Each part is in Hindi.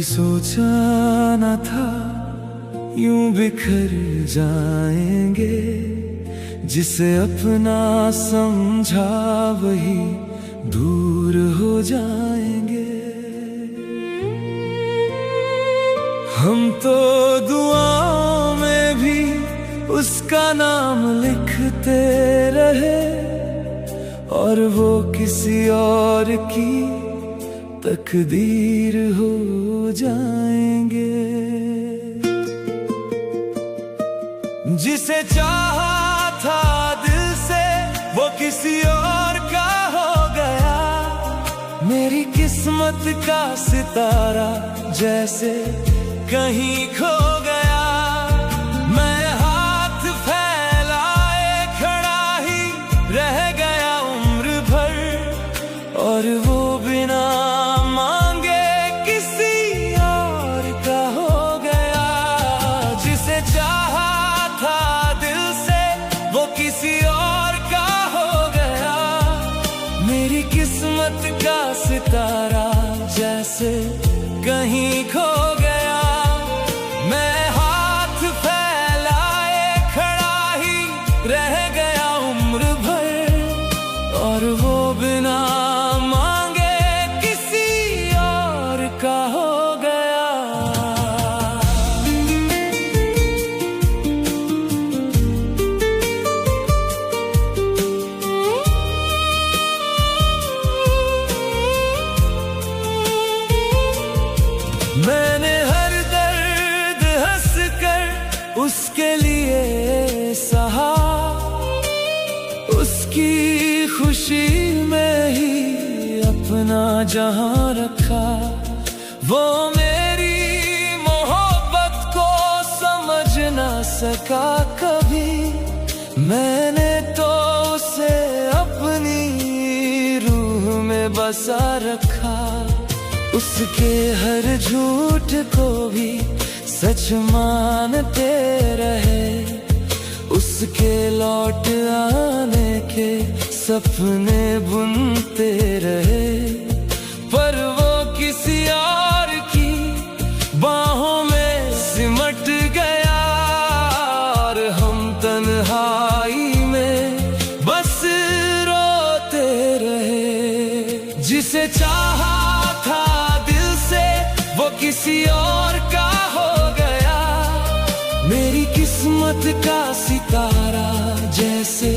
सोचा न था यूं बिखर जाएंगे, जिसे अपना समझा वही दूर हो जाएंगे। हम तो दुआओं में भी उसका नाम लिखते रहे, और वो किसी और की तकदीर हो जाएंगे। जिसे चाहा था दिल से वो किसी और का हो गया। मेरी किस्मत का सितारा जैसे कहीं खो गया। मैं हाथ फैलाए खड़ा ही रह गया उम्र भर, और वो बिना मांगे किसी और का हो गया। जिसे चाहा था दिल से वो किसी और का हो गया। मेरी किस्मत का सितारा जैसे कहीं खो गया। मैं हाथ फैलाए खड़ा ही रह गया उम्र भर, और वो बिना मांगे किसी और का हो गया। मैंने हर दर्द हंस कर उसके लिए सहा, उसकी खुशी में ही अपना जहां रखा। वो मेरी मोहब्बत को समझ ना सका कभी, मैंने तो उसे अपनी रूह में बसा रखा। उसके हर झूठ को भी सच मानते रहे, उसके लौट आने के सपने बुनते रहे। पर वो किसी और की बाहों में सिमट गया, और हम तन्हाई में बस रोते रहे। जिसे चाहा था दिल से वो किसी और का हो गया। मेरी किस्मत का सितारा जैसे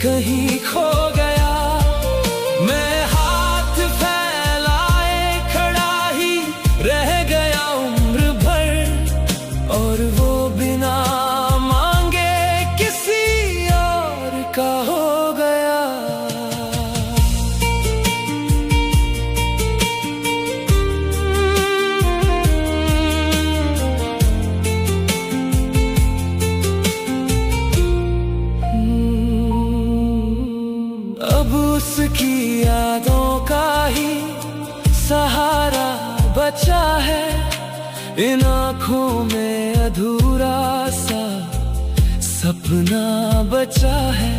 कहीं खो गया। मैं हाथ फैलाए खड़ा ही रह गया उम्र भर, और वो बिना मांगे किसी और का हो गया। अब उसकी यादों का ही सहारा बचा है। इन आँखों में अधूरा सा सपना बचा है।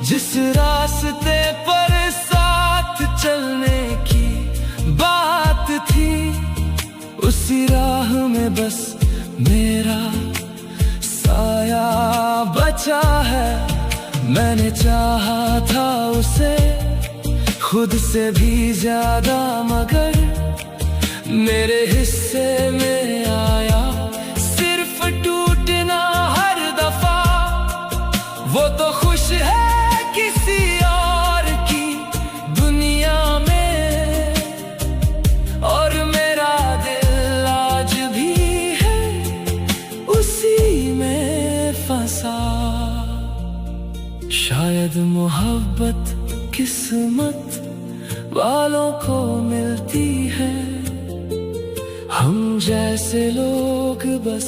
जिस रास्ते पर साथ चलने की बात थी, उसी राह में बस मेरा साया बचा है। मैंने चाहा था उसे खुद से भी ज्यादा, मगर मेरे हिस्से में आया सिर्फ टूटना हर दफा। वो तो खुश है किसी और की दुनिया में, और मेरा दिल आज भी है उसी में फंसा। शायद मोहब्बत किस्मत वालों को मिलती है, हम जैसे लोग बस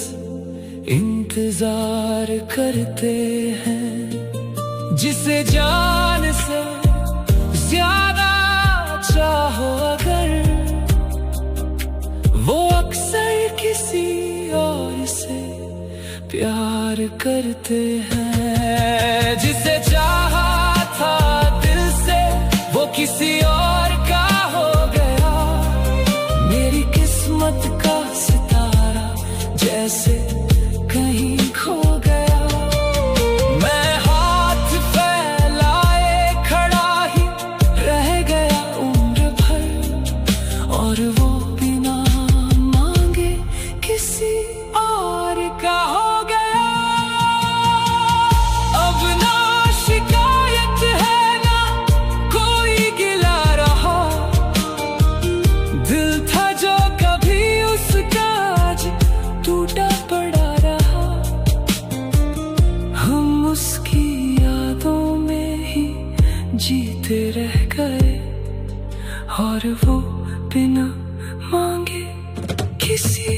इंतजार करते हैं। जिसे जान से ज्यादा चाहो अगर, वो अक्सर किसी और से प्यार करते हैं। जिसे चाहा था दिल से वो किसी और का हो गया। मेरी किस्मत का से कहीं खो गया। मैं हाथ फैलाए खड़ा ही रह गया उम्र भर, और वो बिना मांगे किसी और का हो गया। अब ना शिकायत है ना कोई गिला रहा, दिल था जो कभी उसका आज टूटा पड़ा रहा। हम उसकी यादों में ही जीते रह गए, और वो बिना मांगे किसी